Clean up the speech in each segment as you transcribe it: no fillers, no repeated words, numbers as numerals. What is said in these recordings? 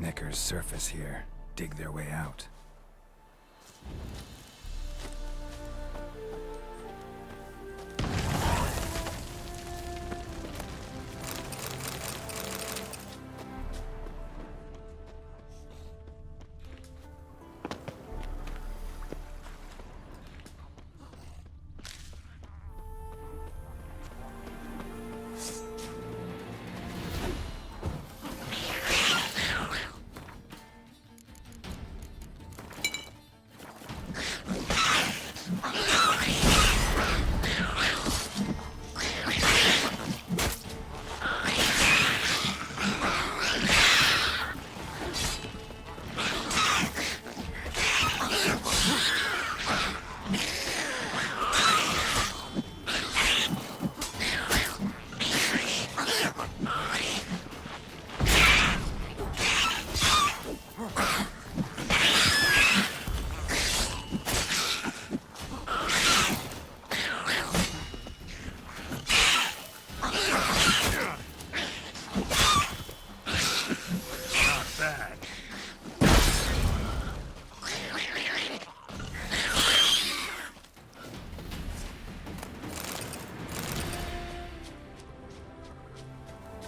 Neckar's surface here. Dig their way out.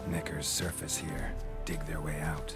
Neckar's surface here. Dig their way out.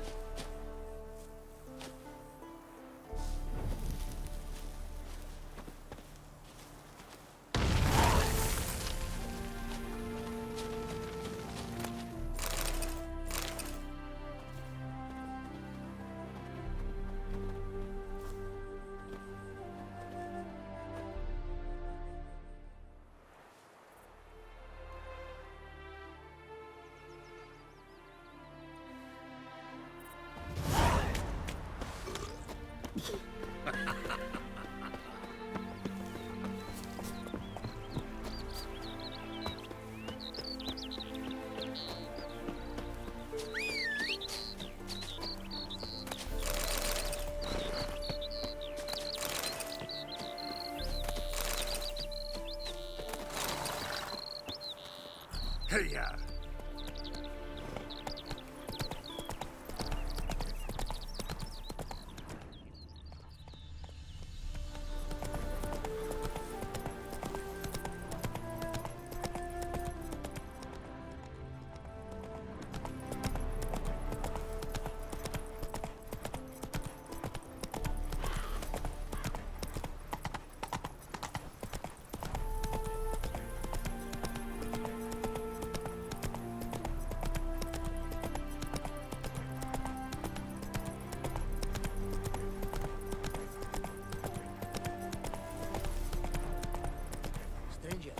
Hey-ya! Stranger,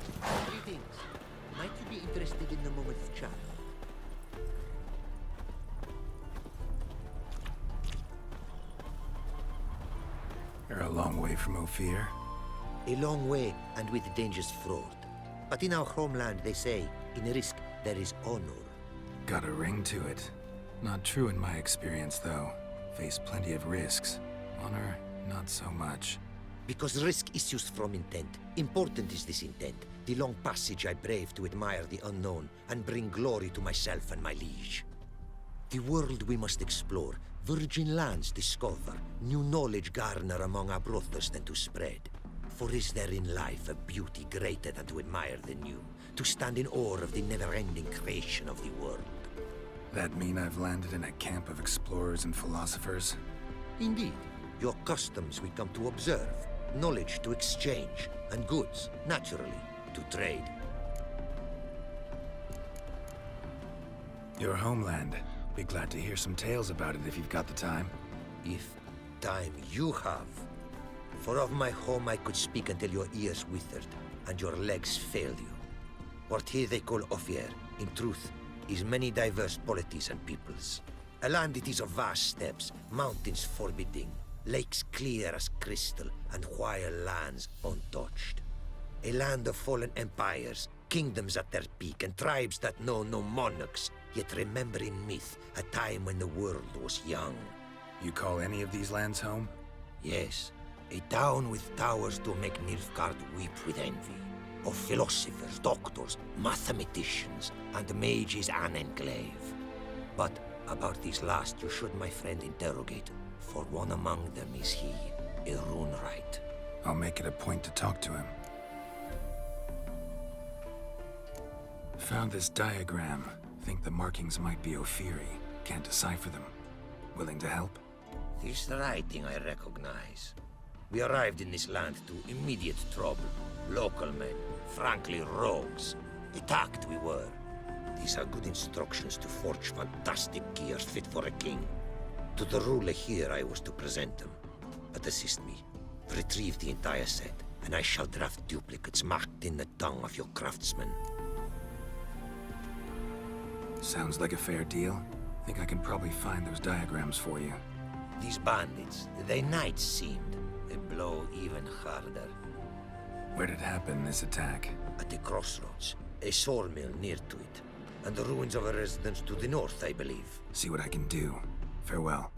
greetings. Might you be interested in a moment of chat? You're a long way from Ophir. A long way, and with dangers fraught. But in our homeland, they say, in risk there is honor. Got a ring to it. Not true in my experience, though. Faced plenty of risks. Honor, not so much. Because risk issues from intent. Important is this intent. The long passage I brave to admire the unknown and bring glory to myself and my liege. The world we must explore, virgin lands discover, new knowledge garner among our brothers than to spread. For is there in life a beauty greater than to admire the new, to stand in awe of the never-ending creation of the world? That mean I've landed in a camp of explorers and philosophers? Indeed, your customs we come to observe, knowledge to exchange, and goods, naturally, to trade. Your homeland. Be glad to hear some tales about it if you've got the time. If time you have. For of my home I could speak until your ears withered, and your legs fail you. What here they call Ophir, in truth, is many diverse polities and peoples. A land it is of vast steppes, mountains forbidding, lakes clear as crystal, and wild lands untouched. A land of fallen empires, kingdoms at their peak, and tribes that know no monarchs, yet remember in myth a time when the world was young. You call any of these lands home? Yes, a town with towers to make Nilfgaard weep with envy. Of philosophers, doctors, mathematicians, and mages an enclave. But About these last you should, my friend, interrogate, for one among them is he, a Runewright. I'll make it a point to talk to him. Found this diagram. Think the markings might be Ophiri. Can't decipher them. Willing to help? This writing I recognize. We arrived in this land to immediate trouble. Local men, frankly rogues. Attacked we were. These are good instructions to forge fantastic gears fit for a king. To the ruler here I was to present them. But assist me. Retrieve the entire set, and I shall draft duplicates marked in the tongue of your craftsman. Sounds like a fair deal. Think I can probably find those diagrams for you. These bandits, they knights seemed. They blow even harder. Where'd it happen, this attack? At the crossroads. A sawmill near to it. And the ruins of a residence to the north, I believe. See what I can do. Farewell.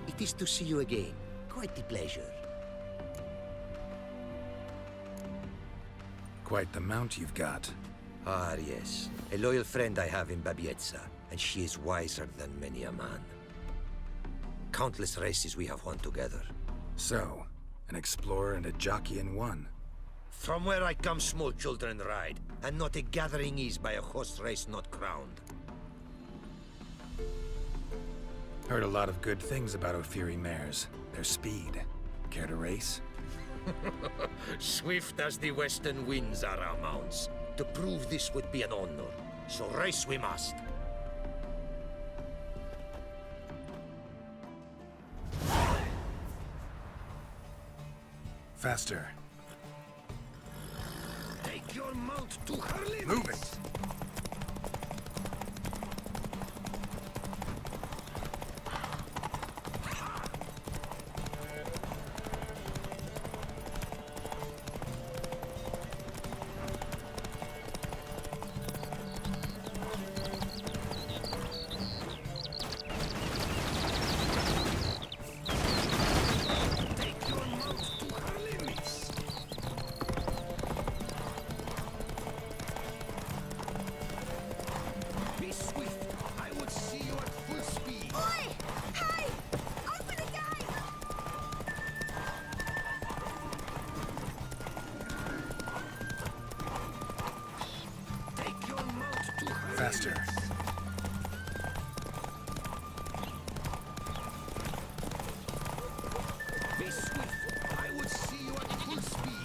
It is to see you again. Quite the pleasure. Quite the mount you've got. Ah, yes. A loyal friend I have in Babietza, and she is wiser than many a man. Countless races we have won together. So, an explorer and a jockey in one. From where I come, small children ride, and not a gathering is by a horse race not crowned. Heard a lot of good things about Ophiri mares. Their speed. Care to race? Swift as the western winds are our mounts. To prove this would be an honor, so race we must. Faster. Take your mount to her limits. Move it! Faster. Be swift. I would see you at full speed.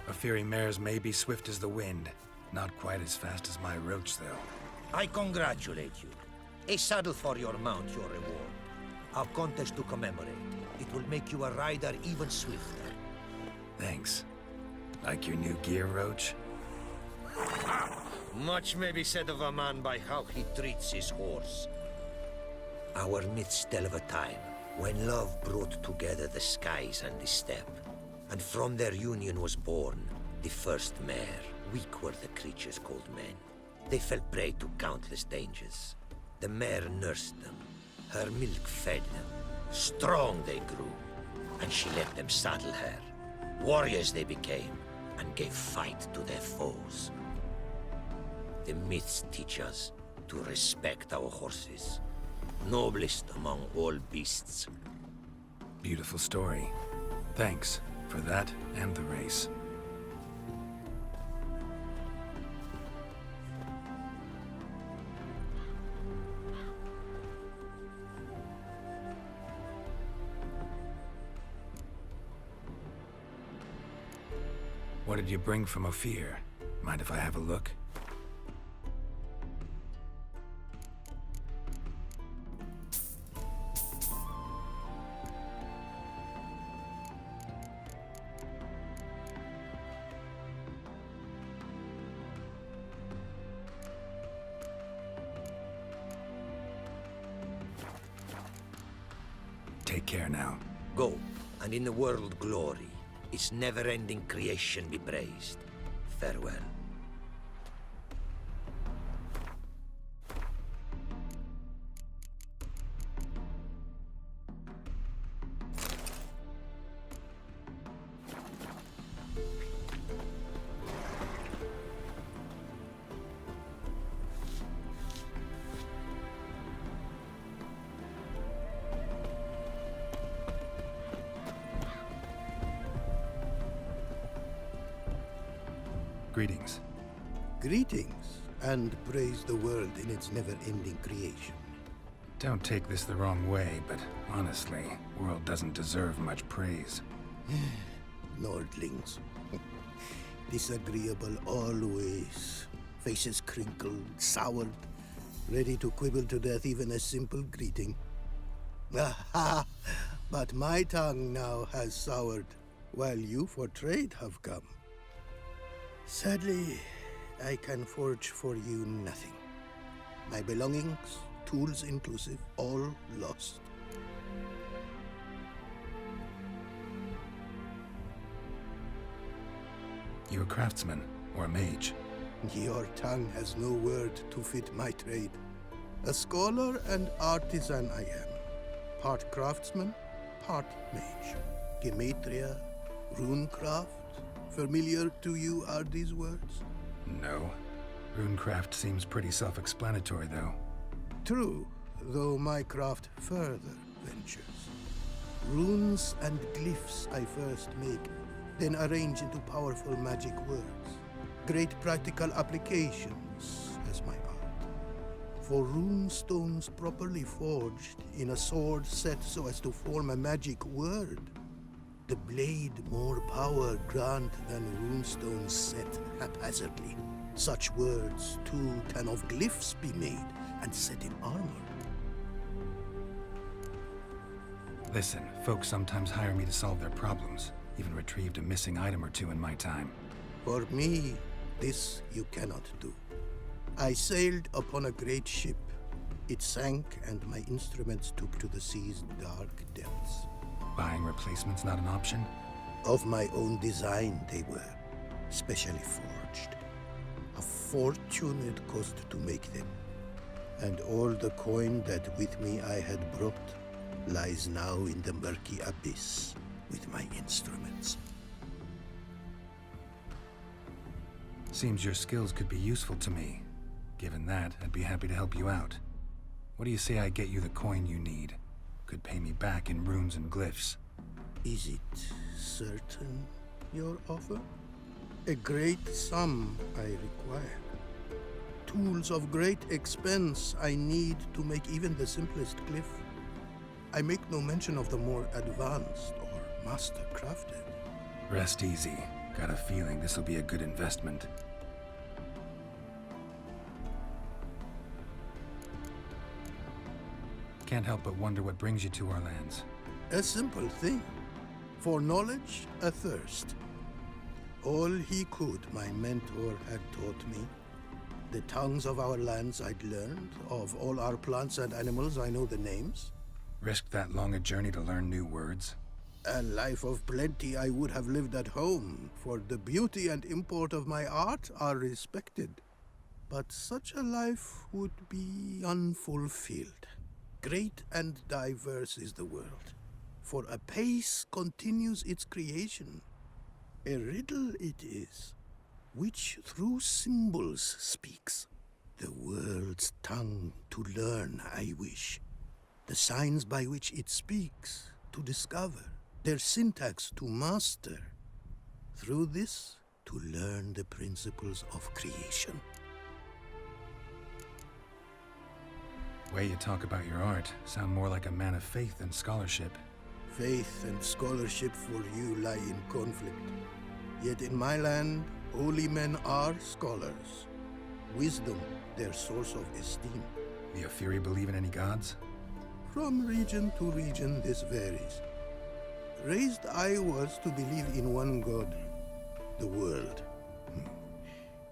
Ophiri mares may be swift as the wind. Not quite as fast as my roach, though. I congratulate you. A saddle for your mount, your reward. A contest to commemorate. It will make you a rider even swifter. Thanks. Like your new gear, Roach? Much may be said of a man by how he treats his horse. Our myths tell of a time when love brought together the skies and the steppe. And from their union was born the first mare. Weak were the creatures called men. They fell prey to countless dangers. The mare nursed them. Her milk fed them. Strong they grew. And she let them saddle her. Warriors they became, and gave fight to their foes. The myths teach us to respect our horses. Noblest among all beasts. Beautiful story. Thanks for that and the race. What did you bring from Ophir? Mind if I have a look? take care now. Go, and in the world glory, its never-ending creation be praised. Farewell. Greetings. Greetings, and praise the world in its never-ending creation. Don't take this the wrong way, but honestly, world doesn't deserve much praise. Nordlings. Disagreeable always. Faces crinkled, soured, ready to quibble to death even a simple greeting. Aha! But my tongue now has soured, while you for trade have come. Sadly, I can forge for you nothing. My belongings, tools inclusive, all lost. You a craftsman or a mage? Your tongue has no word to fit my trade. A scholar and artisan I am. Part craftsman, part mage. Gematria, runecraft. Familiar to you are these words? No. Runecraft seems pretty self-explanatory, though. True, though my craft further ventures. Runes and glyphs I first make, then arrange into powerful magic words. Great practical applications as my art. For rune stones properly forged in a sword set so as to form a magic word. The blade more power grant than runestones set haphazardly. Such words, too, can of glyphs be made and set in armor. Listen, folks sometimes hire me to solve their problems. Even retrieved a missing item or two in my time. For me, this you cannot do. I sailed upon a great ship. It sank and my instruments took to the sea's dark depths. Buying replacements not an option? Of my own design they were, specially forged. A fortune it cost to make them. And all the coin that with me I had brought lies now in the murky abyss with my instruments. Seems your skills could be useful to me. Given that, I'd be happy to help you out. What do you say I get you the coin you need? Could pay me back in runes and glyphs. Is it certain, your offer? A great sum I require. Tools of great expense I need to make even the simplest glyph. I make no mention of the more advanced or master-crafted. Rest easy. Got a feeling this'll be a good investment. Can't help but wonder what brings you to our lands. A simple thing. For knowledge, a thirst. All he could, my mentor had taught me. The tongues of our lands I'd learned. Of all our plants and animals, I know the names. Risked that long a journey to learn new words? A life of plenty I would have lived at home, for the beauty and import of my art are respected. But such a life would be unfulfilled. Great and diverse is the world, for a pace continues its creation. A riddle it is, which through symbols speaks. The world's tongue to learn I wish, the signs by which it speaks to discover, their syntax to master. Through this, to learn the principles of creation. Way you talk about your art sound more like a man of faith than scholarship. Faith and scholarship for you lie in conflict. Yet in my land, holy men are scholars. Wisdom, their source of esteem. The Ophiri believe in any gods? From region to region, this varies. Raised I was to believe in one god, the world.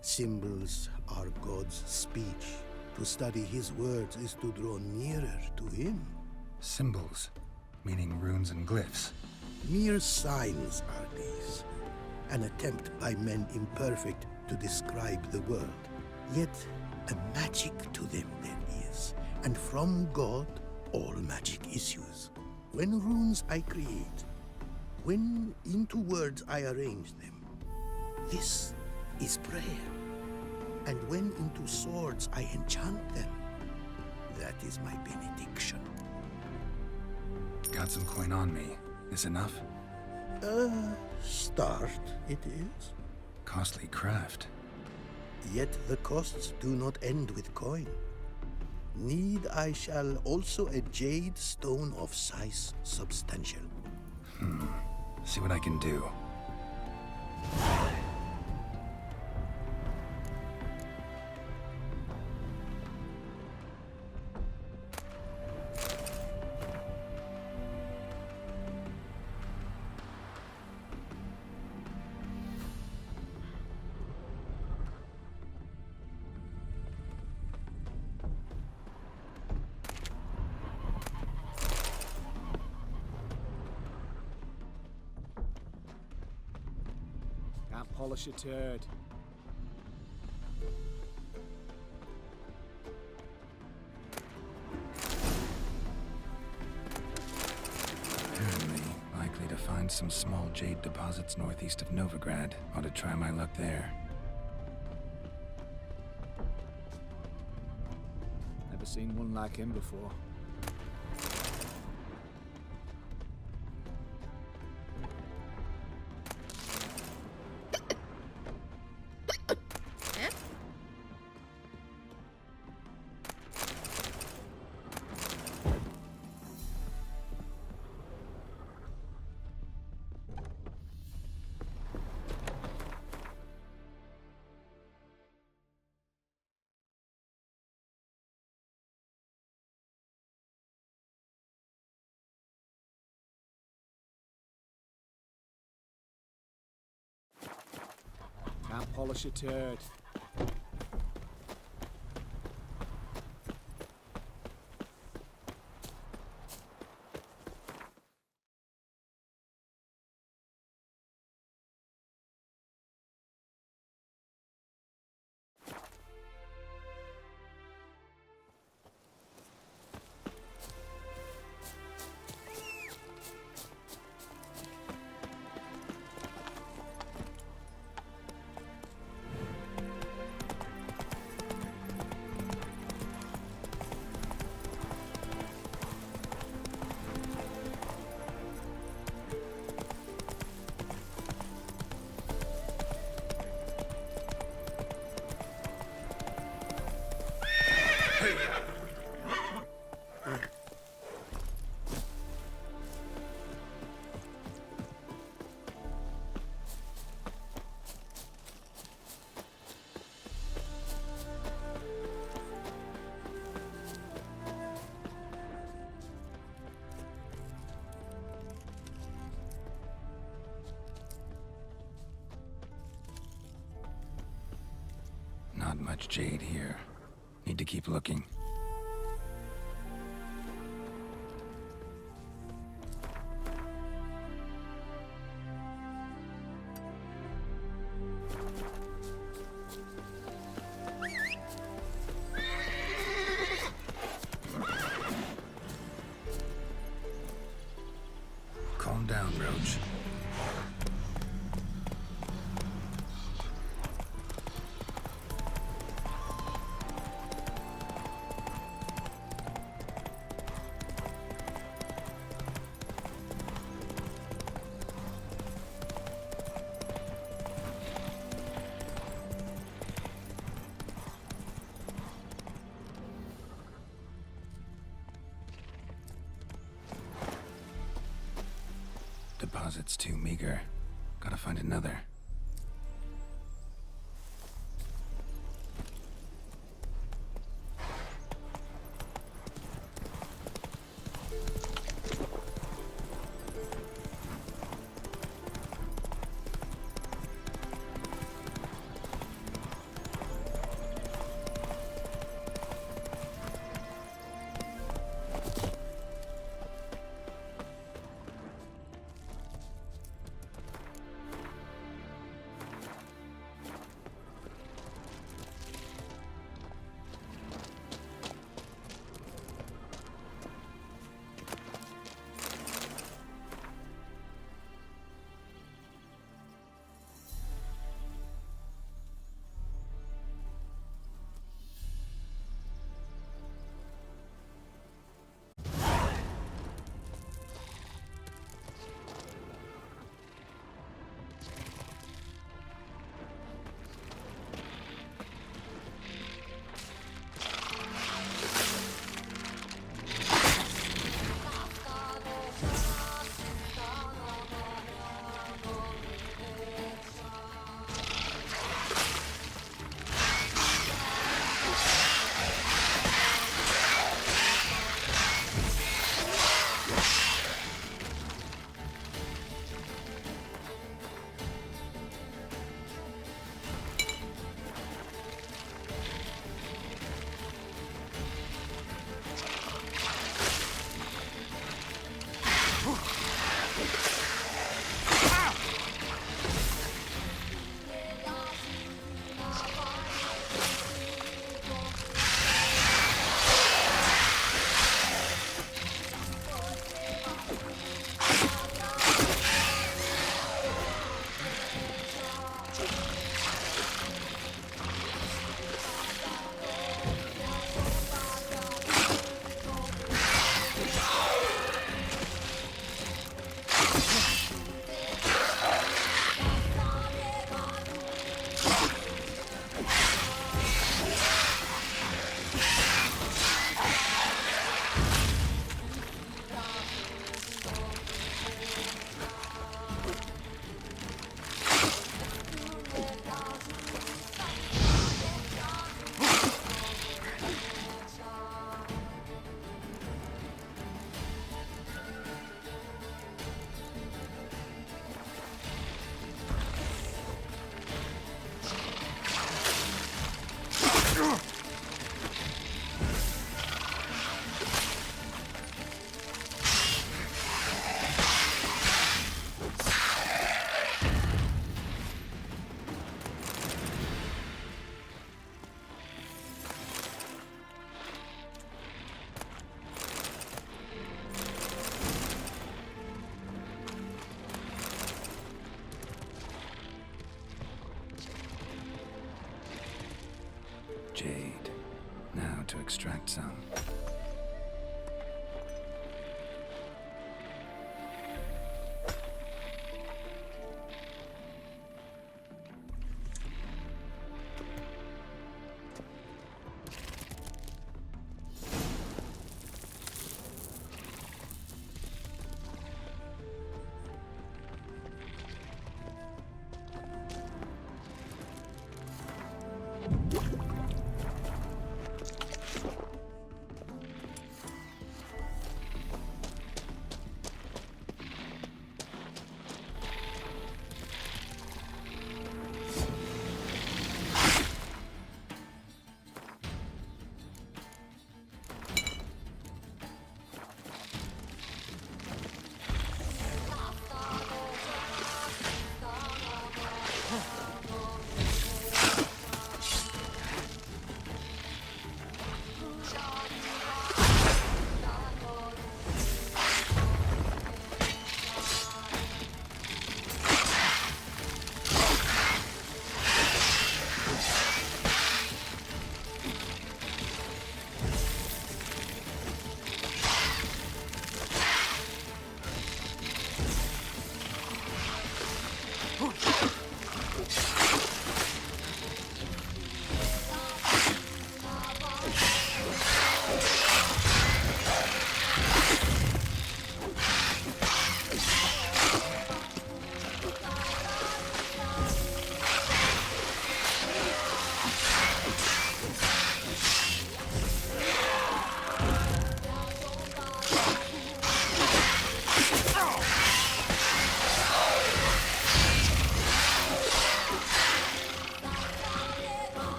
Symbols are God's speech. To study his words is to draw nearer to him. Symbols? Meaning runes and glyphs. Mere signs are these. An attempt by men imperfect to describe the world. Yet a magic to them there is, and from God all magic issues. When runes I create, when into words I arrange them, this is prayer. And when into swords I enchant them, that is my benediction. Got some coin on me. This enough? Start it is. Costly craft. Yet the costs do not end with coin. Need I shall also a jade stone of size substantial. See what I can do. Can't polish a turd. Apparently, likely to find some small jade deposits northeast of Novigrad. Ought to try my luck there. Never seen one like him before. Can't polish a turd. Not much jade here. Need to keep looking. Calm down, Roach. Deposit's too meager. Gotta find another. Jade. Now to extract some.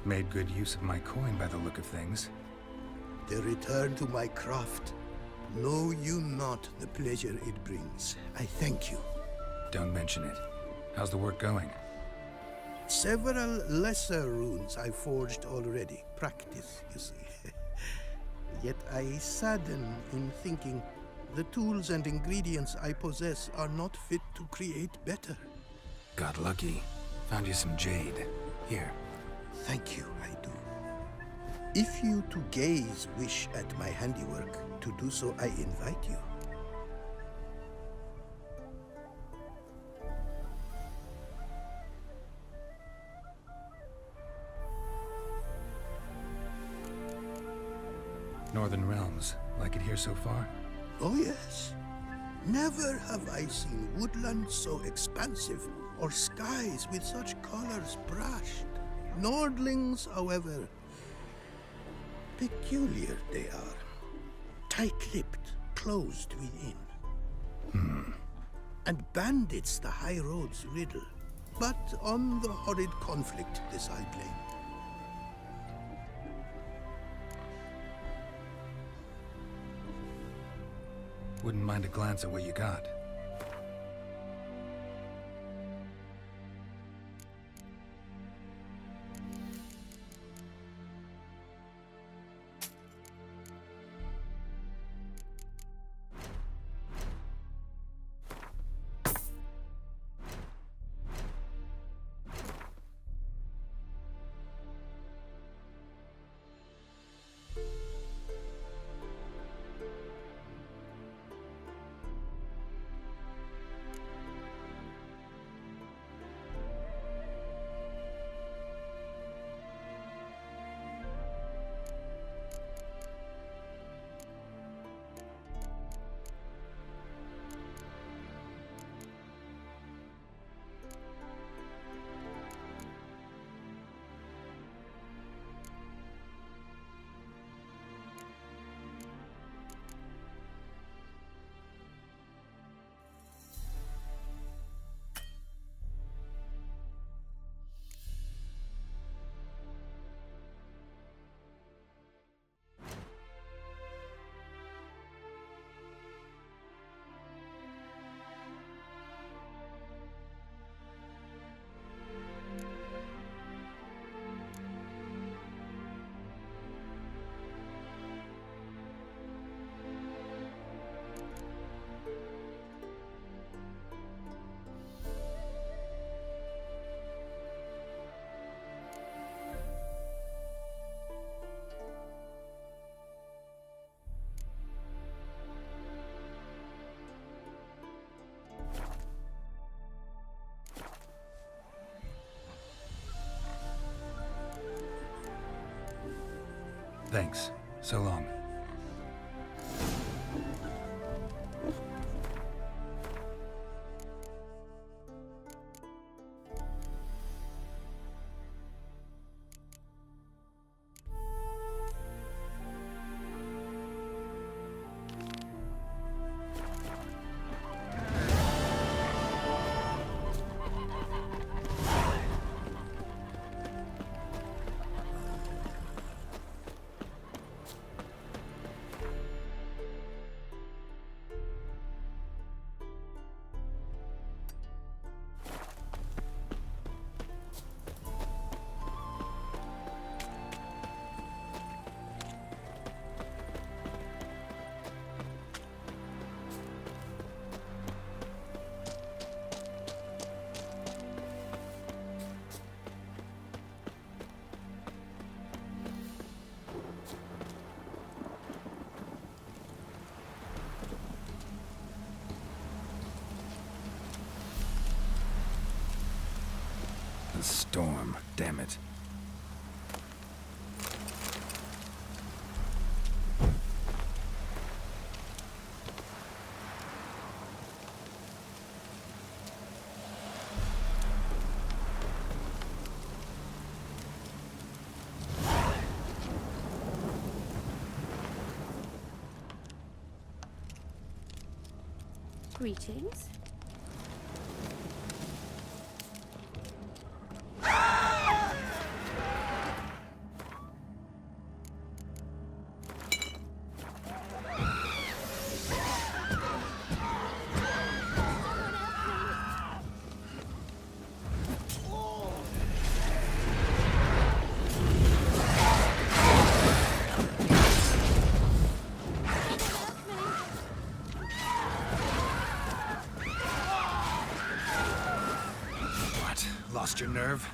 Made good use of my coin by the look of things. The return to my craft. Know you not the pleasure it brings. I thank you. Don't mention it. How's the work going? Several lesser runes I forged already. Practice, you see. Yet I sadden in thinking the tools and ingredients I possess are not fit to create better. Got lucky. Found you some jade. Here. Thank you, I do. If you to gaze wish at my handiwork, to do so I invite you. Northern Realms. Like it here so far? Oh yes. Never have I seen woodlands so expansive, or skies with such colors brushed. Nordlings, however, peculiar they are. Tight-lipped, closed within. And bandits the high road's riddle. But on the horrid conflict this I blame. Wouldn't mind a glance at what you got. Thanks. So long. The storm, damn it. Greetings. lost your nerve?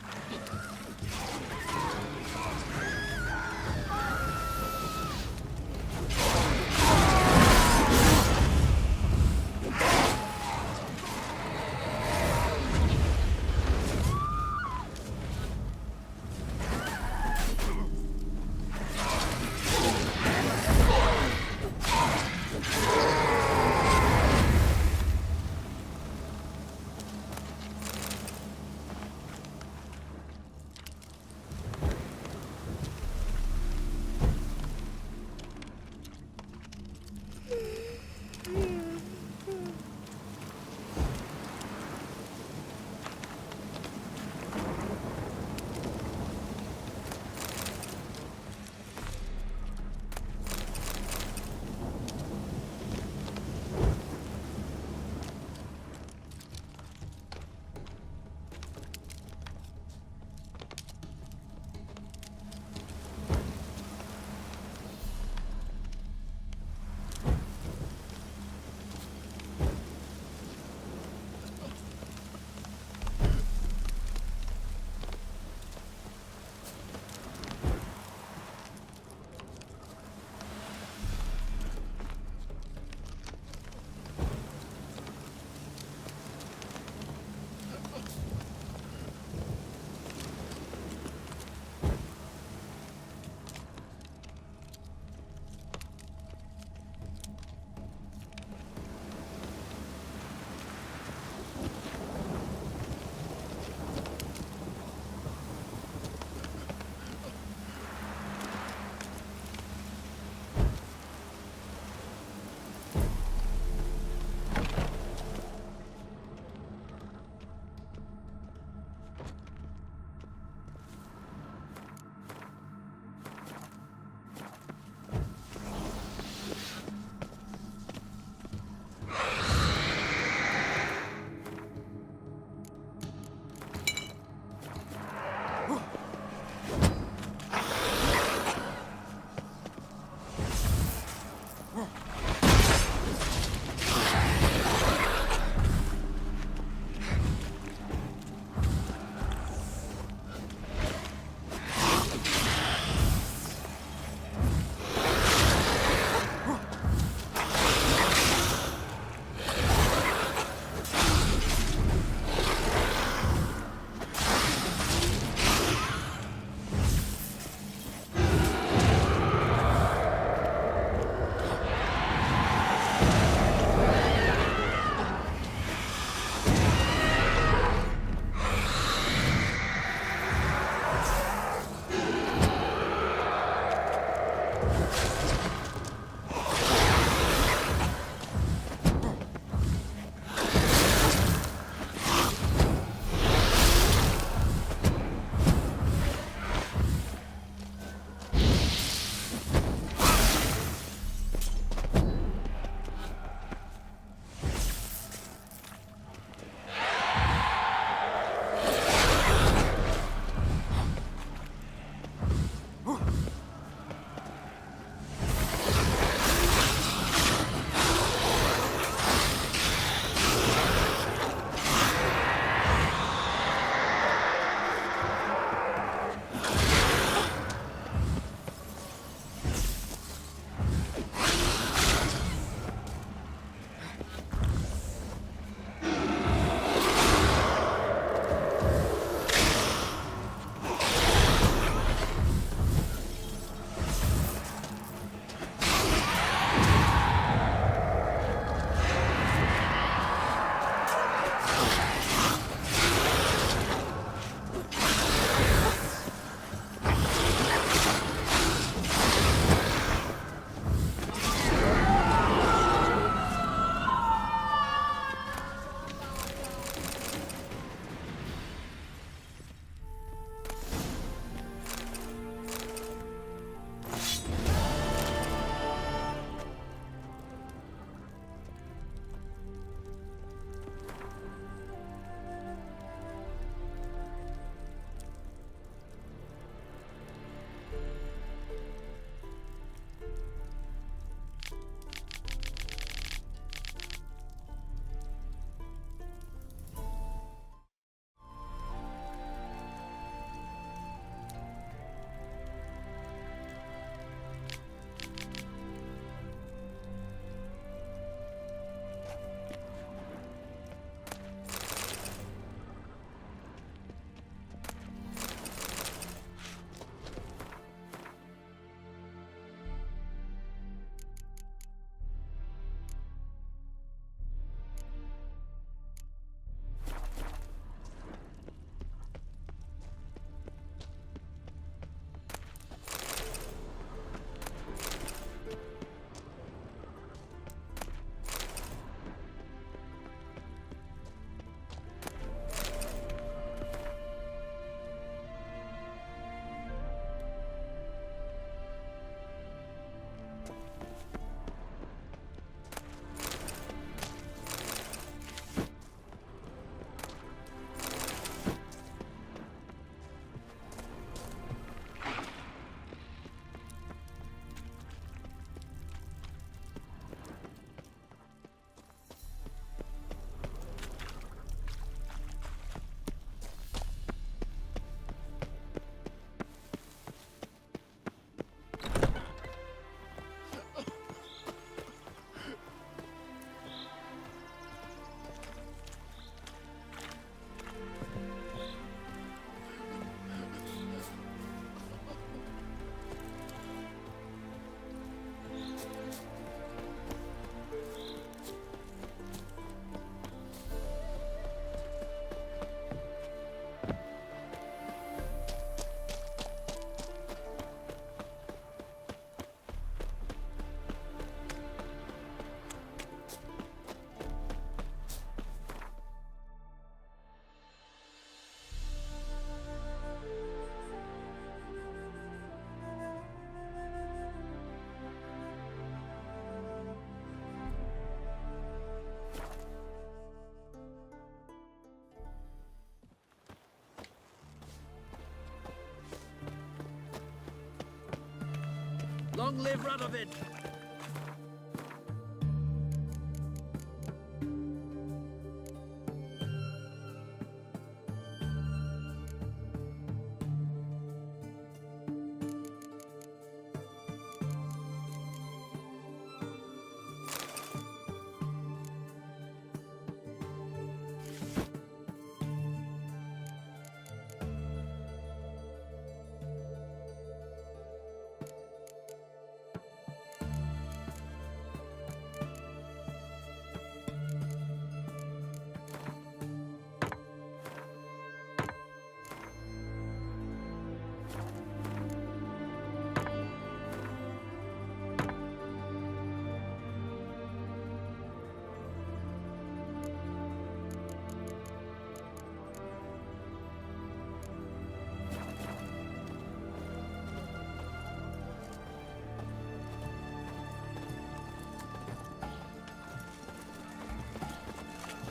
Long live Radovid!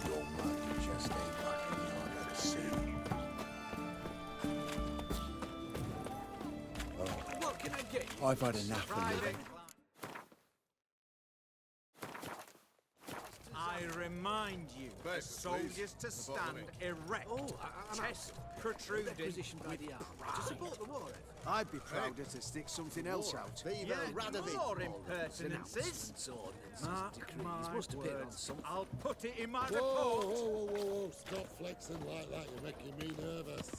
Your man just ain't got any order to see. What can I get you? I've had enough of living. I remind you, the soldiers to stand erect, chest protruded, To support the war effort. I'd be prouder to stick something else out. Viva yet Radovid! more impertinences. Mark my words, I'll put it in my report. Whoa. Stop flexing like that. You're making me nervous.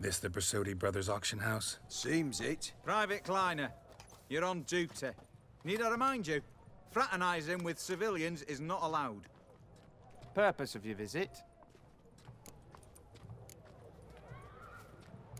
This the Brasodi Brothers auction house? Seems it. Private Kleiner, you're on duty. Need I remind you, fraternising with civilians is not allowed. Purpose of your visit?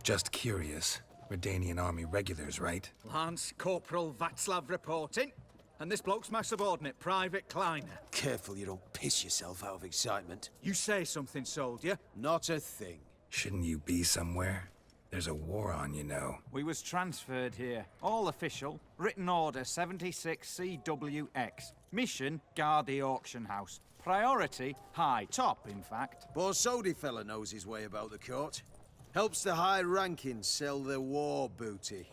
Just curious. Redanian army regulars, right? Lance Corporal Václav reporting, and this bloke's my subordinate, Private Kleiner. Careful you don't piss yourself out of excitement. You say something, soldier. Not a thing. Shouldn't you be somewhere? There's a war on, you know. We was transferred here. All official. Written order 76 CWX. Mission, guard the auction house. Priority, high. Top, in fact. Borsodi fella knows his way about the court. Helps the high rankings sell their war booty.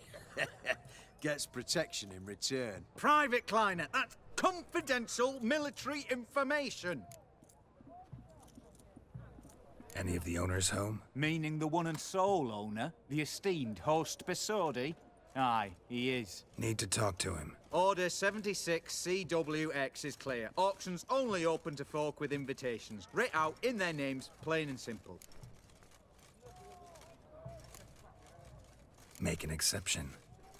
Gets protection in return. Private Kleiner, that's confidential military information. Any of the owners home? Meaning the one and sole owner, the esteemed host Besodi? Aye, he is. Need to talk to him. Order 76 CWX is clear. Auctions only open to folk with invitations. Writ out in their names, plain and simple. Make an exception.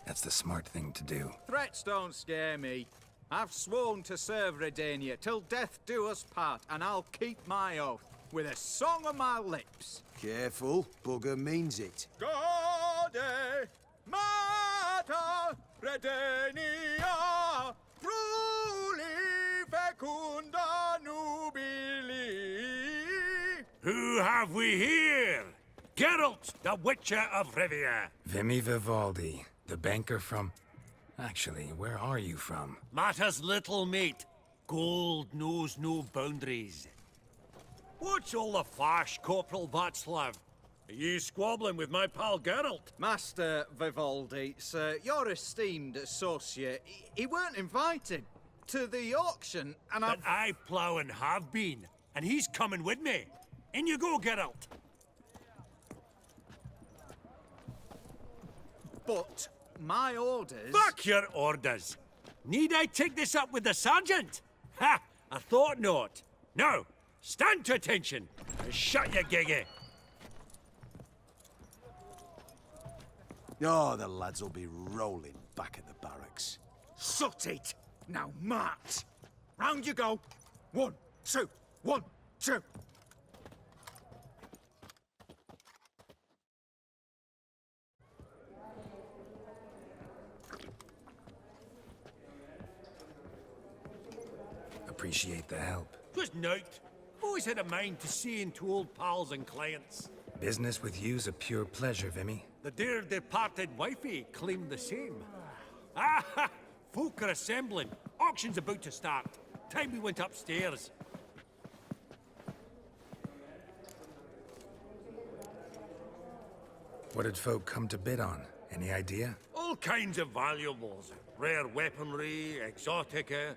That's the smart thing to do. Threats don't scare me. I've sworn to serve Redania till death do us part, and I'll keep my oath with a song on my lips. Careful, bugger means it. Gaude Mater Redania Pruli Fecunda Nubili. Who have we here? Geralt, the Witcher of Rivia. Vimy Vivaldi, the banker from... Actually, where are you from? Matters little, mate. Gold knows no boundaries. What's all the fash, Corporal Václav? Are you squabbling with my pal Geralt? Master Vivaldi, sir, your esteemed associate, he weren't invited to the auction, and But I plough and have been, and he's coming with me. In you go, Geralt. But my orders... Fuck your orders. Need I take this up with the sergeant? Ha! I thought not. Now, stand to attention and shut your giggy. Oh, the lads will be rolling back at the barracks. Sut it! Now march! Round you go! 1, 2, 1, 2! Appreciate the help. Just note, I've always had a mind to seeing to old pals and clients. Business with you's a pure pleasure, Vimy. The dear departed wifey claimed the same. Ah, folk are assembling. Auction's about to start. Time we went upstairs. What did folk come to bid on? Any idea? All kinds of valuables. Rare weaponry, exotica.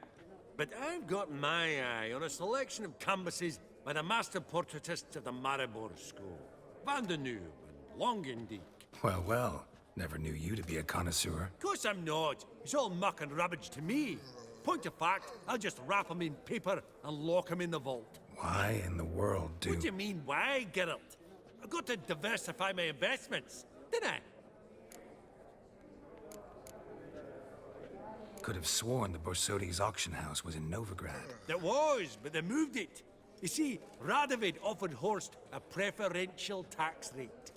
But I've got my eye on a selection of canvases by the master portraitists of the Maribor School. Van de Noob and Longendijk. Well, well. Never knew you to be a connoisseur. Of course I'm not. It's all muck and rubbish to me. Point of fact, I'll just wrap 'em in paper and lock 'em in the vault. Why in the world do... What do you mean, why, Geralt? I've got to diversify my investments, didn't I? Could have sworn the Borsodi's auction house was in Novigrad. It was, but they moved it. You see, Radovid offered Horst a preferential tax rate.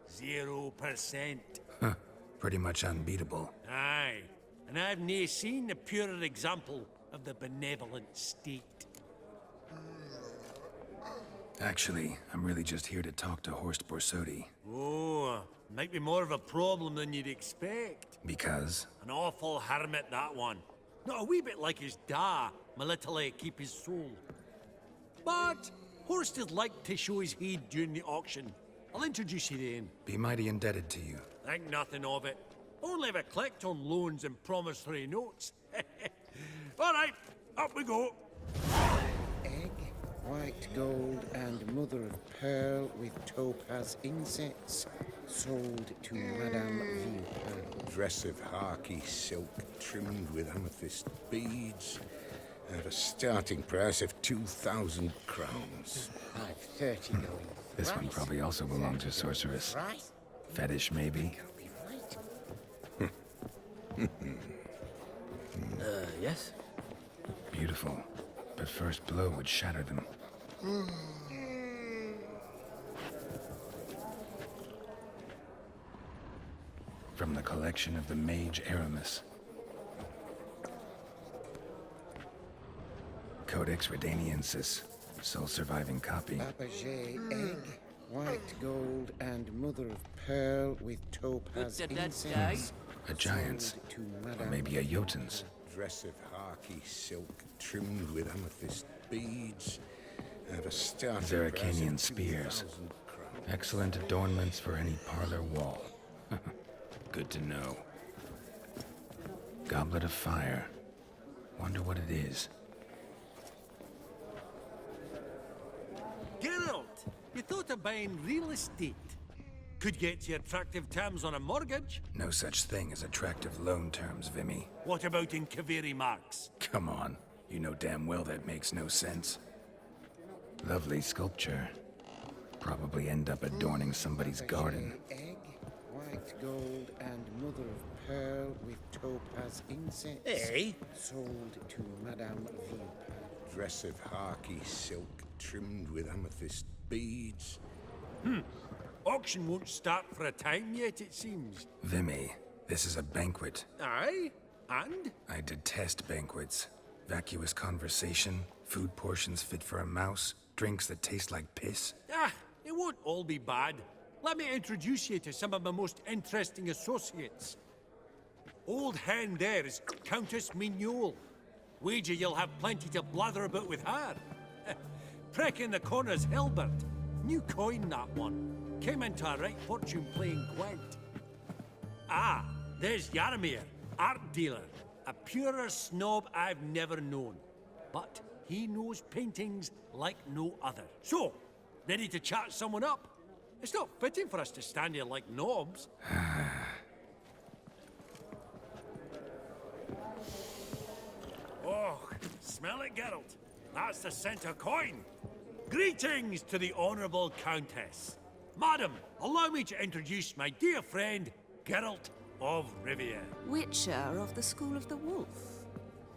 0%. Huh. Pretty much unbeatable. Aye, and I've nae seen a purer example of the benevolent state. Actually, I'm really just here to talk to Horst Borsodi. Oh, might be more of a problem than you'd expect. Because? An awful hermit, that one. Not a wee bit like his da, Melitele keep his soul. But Horst is like to show his heed during the auction. I'll introduce you then. Be mighty indebted to you. Think nothing of it. Only ever collect on loans and promissory notes. All right, up we go. Egg, white gold, and mother of pearl with topaz insets. Sold to Madame Villepearl. Dress of harky silk trimmed with amethyst beads. At a starting price of 2,000 crowns. I've 30 going. This one Right. probably also belonged to Sorceress. Right. Fetish, maybe? Can't be right. Yes? Beautiful. But first blow would shatter them. From the collection of the Mage Aramis. Codex Redaniensis, sole surviving copy. Fabergé egg, white gold, and mother of pearl with topaz Good, that's insets. A giant's, Sold to or Madame maybe a Jotun's. Dress of harky silk trimmed with amethyst beads. At a starting price Zeracanian of spears. 2,000 crowns. Excellent adornments for any parlor wall. Good to know. Goblet of fire. Wonder what it is. Geralt, you thought of buying real estate. Could get you attractive terms on a mortgage. No such thing as attractive loan terms, Vimy. What about in Kaveri Marks? Come on. You know damn well that makes no sense. Lovely sculpture. Probably end up adorning somebody's garden. Egg, white gold, and mother of pearl with topaz insets. Eh? Sold to Madame Villepearl. Dress of harky silk trimmed with amethyst beads. Auction won't start for a time yet, it seems. Vimy, this is a banquet. Aye? And? I detest banquets. Vacuous conversation, food portions fit for a mouse, drinks that taste like piss. Ah, it won't all be bad. Let me introduce you to some of my most interesting associates. Old hen there is Countess Mignole. Wager you'll have plenty to blather about with her. Prick in the corner's Hilbert. New coin, that one. Came into a right fortune playing Gwent. Ah, there's Yaramir, art dealer. A purer snob I've never known. But he knows paintings like no other. So, ready to chat someone up? It's not fitting for us to stand here like knobs. Oh, smell it, Geralt. That's the center coin. Greetings to the Honourable Countess. Madam, allow me to introduce my dear friend, Geralt of Rivia. Witcher of the School of the Wolf.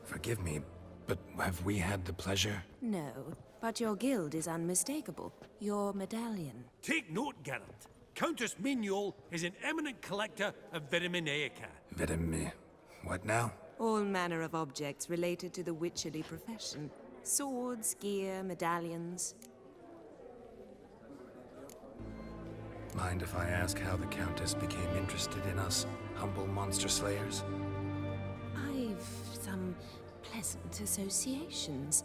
Forgive me, but have we had the pleasure? No, but your guild is unmistakable. Your medallion. Take note, Geralt. Countess Mignole is an eminent collector of Vitaminaica. Vitamin... What now? All manner of objects related to the witcherly profession. Swords, gear, medallions. Mind if I ask how the Countess became interested in us, humble monster slayers? I've some pleasant associations,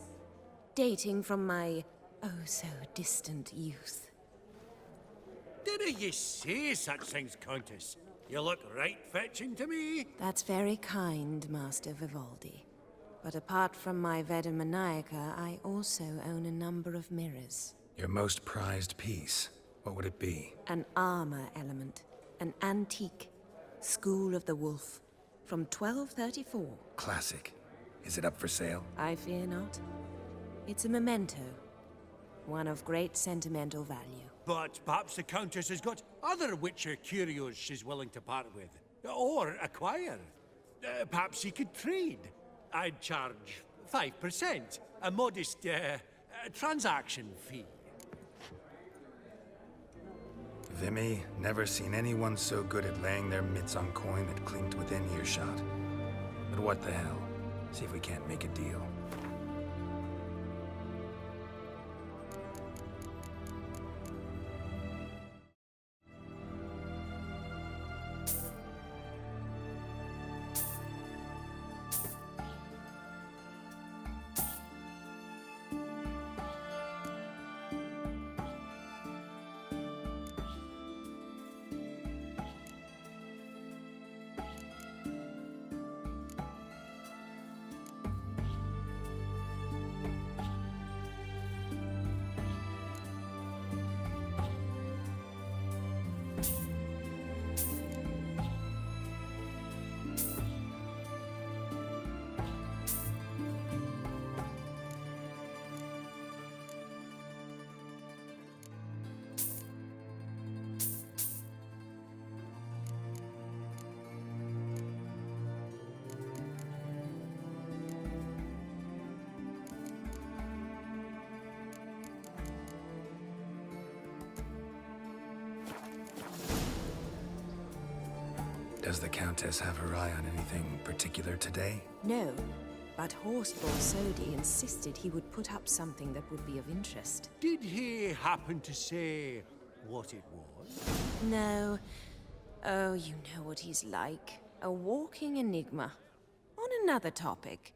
dating from my oh-so-distant youth. Didn't you say such things, Countess? You look right fetching to me. That's very kind, Master Vivaldi. But apart from my Veda Maniaca, I also own a number of mirrors. Your most prized piece. What would it be? An armor element. An antique. School of the Wolf. From 1234. Classic. Is it up for sale? I fear not. It's a memento. One of great sentimental value. But perhaps the Countess has got other Witcher curios she's willing to part with. Or acquire. Perhaps she could trade. I'd charge 5%. A modest, transaction fee. Vimy, never seen anyone so good at laying their mitts on coin that clinked within earshot. But what the hell? See if we can't make a deal. Does the Countess have her eye on anything particular today? No, but Horseball Sodi insisted he would put up something that would be of interest. Did he happen to say what it was? No. Oh, you know what he's like. A walking enigma. On another topic.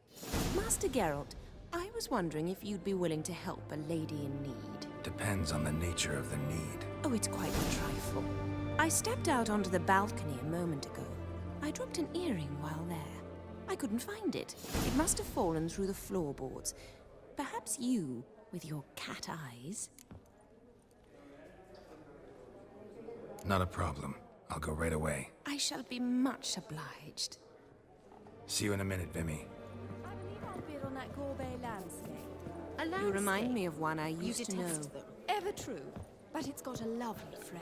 Master Geralt, I was wondering if you'd be willing to help a lady in need. Depends on the nature of the need. Oh, it's quite a trifle. I stepped out onto the balcony a moment ago. I dropped an earring while there. I couldn't find it. It must have fallen through the floorboards. Perhaps you, with your cat eyes... Not a problem. I'll go right away. I shall be much obliged. See you in a minute, Vimy. I believe I'll bid on that Gorbet landscape. You remind me of one I used to know. Ever true, but it's got a lovely frame.